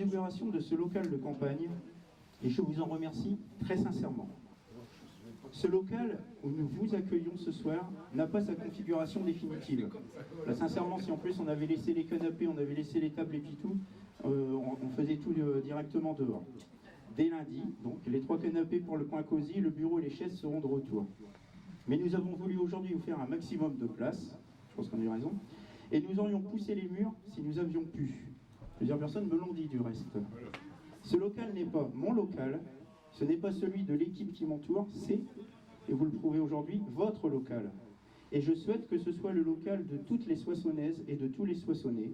l'inauguration de ce local de campagne et je vous en remercie très sincèrement. Ce local où nous vous accueillons ce soir n'a pas sa configuration définitive. Là, sincèrement, si en plus on avait laissé les canapés, on avait laissé les tables et puis tout, on faisait tout directement dehors. Dès lundi, donc les 3 canapés pour le coin cosy, le bureau et les chaises seront de retour. Mais nous avons voulu aujourd'hui vous faire un maximum de place, je pense qu'on a eu raison, et nous aurions poussé les murs si nous avions pu. Plusieurs personnes me l'ont dit du reste. Ce local n'est pas mon local, ce n'est pas celui de l'équipe qui m'entoure, c'est, et vous le prouvez aujourd'hui, votre local. Et je souhaite que ce soit le local de toutes les Soissonnaises et de tous les Soissonnais,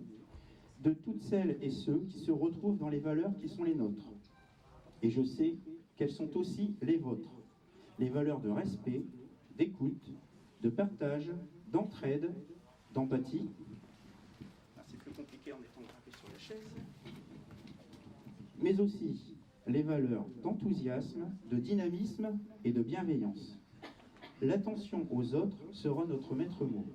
de toutes celles et ceux qui se retrouvent dans les valeurs qui sont les nôtres. Et je sais qu'elles sont aussi les vôtres. Les valeurs de respect, d'écoute, de partage, d'entraide, d'empathie. C'est plus compliqué en étant grimpé sur la chaise. Mais aussi les valeurs d'enthousiasme, de dynamisme et de bienveillance. L'attention aux autres sera notre maître mot.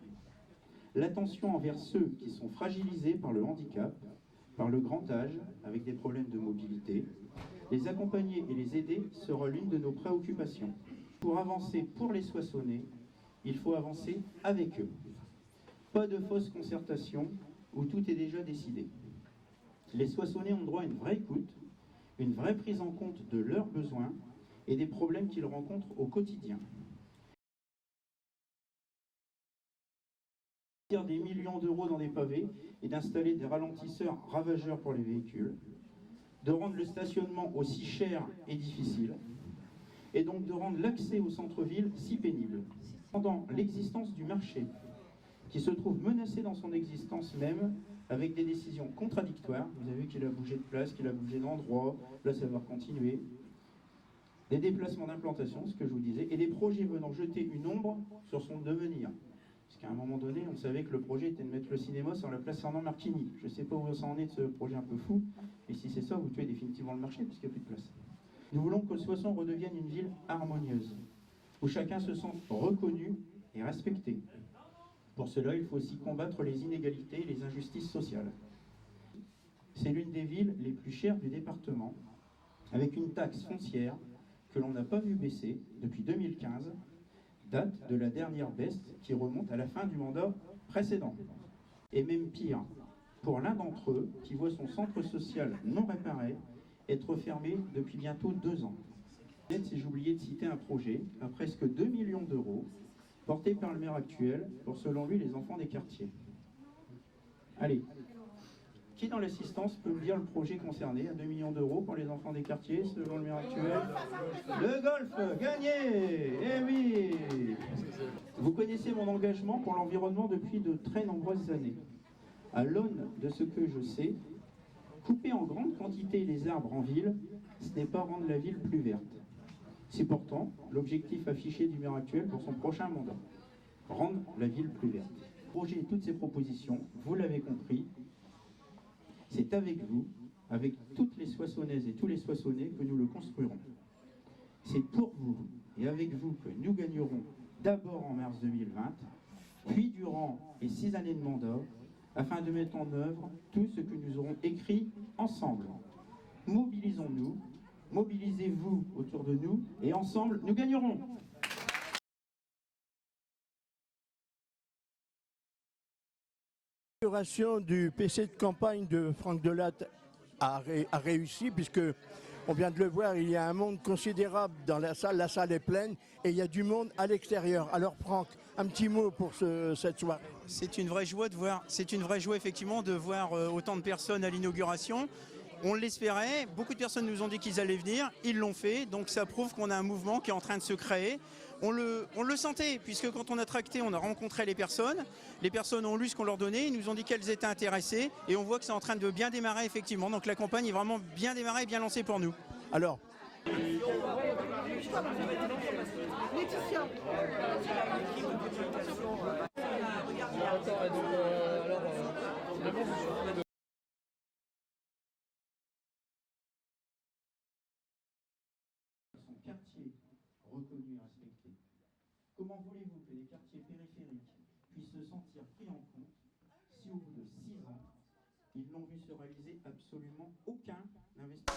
L'attention envers ceux qui sont fragilisés par le handicap, par le grand âge, avec des problèmes de mobilité. Les accompagner et les aider sera l'une de nos préoccupations. Pour avancer pour les Soissonnais, il faut avancer avec eux. Pas de fausse concertation où tout est déjà décidé. Les Soissonnais ont droit à une vraie écoute, une vraie prise en compte de leurs besoins et des problèmes qu'ils rencontrent au quotidien. Des millions d'euros dans des pavés et d'installer des ralentisseurs ravageurs pour les véhicules, de rendre le stationnement aussi cher et difficile, et donc de rendre l'accès au centre-ville si pénible. Pendant l'existence du marché, qui se trouve menacé dans son existence même, avec des décisions contradictoires, vous avez vu qu'il a bougé de place, qu'il a bougé d'endroit, là ça va continuer, des déplacements d'implantation, ce que je vous disais, et des projets venant jeter une ombre sur son devenir. Parce qu'à un moment donné, on savait que le projet était de mettre le cinéma sur la place Fernand Martini. Je ne sais pas où ça en est de ce projet un peu fou, et si c'est ça, vous tuez définitivement le marché, puisqu'il n'y a plus de place. Nous voulons que Soissons redevienne une ville harmonieuse, où chacun se sente reconnu et respecté. Pour cela, il faut aussi combattre les inégalités et les injustices sociales. C'est l'une des villes les plus chères du département, avec une taxe foncière que l'on n'a pas vu baisser depuis 2015, date de la dernière baisse qui remonte à la fin du mandat précédent. Et même pire, pour l'un d'entre eux qui voit son centre social non réparé être fermé depuis bientôt 2 ans. Si j'ai oublié de citer un projet à presque 2 millions d'euros, porté par le maire actuel pour, selon lui, les enfants des quartiers. Allez, qui dans l'assistance peut me dire le projet concerné à 2 millions d'euros pour les enfants des quartiers, selon le maire actuel? Le golf, gagné! Eh oui! Vous connaissez mon engagement pour l'environnement depuis de très nombreuses années. À l'aune de ce que je sais, couper en grande quantité les arbres en ville, ce n'est pas rendre la ville plus verte. C'est pourtant l'objectif affiché du maire actuel pour son prochain mandat. Rendre la ville plus verte. Projet et toutes ces propositions, vous l'avez compris, c'est avec vous, avec toutes les Soissonnaises et tous les Soissonnais que nous le construirons. C'est pour vous et avec vous que nous gagnerons d'abord en mars 2020, puis durant les 6 années de mandat, afin de mettre en œuvre tout ce que nous aurons écrit ensemble. Mobilisons-nous, mobilisez-vous autour de nous, et ensemble, nous gagnerons. L'inauguration du PC de campagne de Franck Delatte a réussi, puisque on vient de le voir, il y a un monde considérable dans la salle est pleine et il y a du monde à l'extérieur. Alors Franck, un petit mot pour cette soirée. C'est une vraie joie effectivement de voir autant de personnes à l'inauguration. On l'espérait, beaucoup de personnes nous ont dit qu'ils allaient venir, ils l'ont fait, donc ça prouve qu'on a un mouvement qui est en train de se créer. On le sentait, puisque quand on a tracté, on a rencontré les personnes ont lu ce qu'on leur donnait, ils nous ont dit qu'elles étaient intéressées, et on voit que c'est en train de bien démarrer effectivement, donc la campagne est vraiment bien démarrée et bien lancée pour nous. Alors, quartier reconnu et respecté. Comment voulez-vous que les quartiers périphériques puissent se sentir pris en compte si au bout de 6 ans, ils n'ont vu se réaliser absolument aucun investissement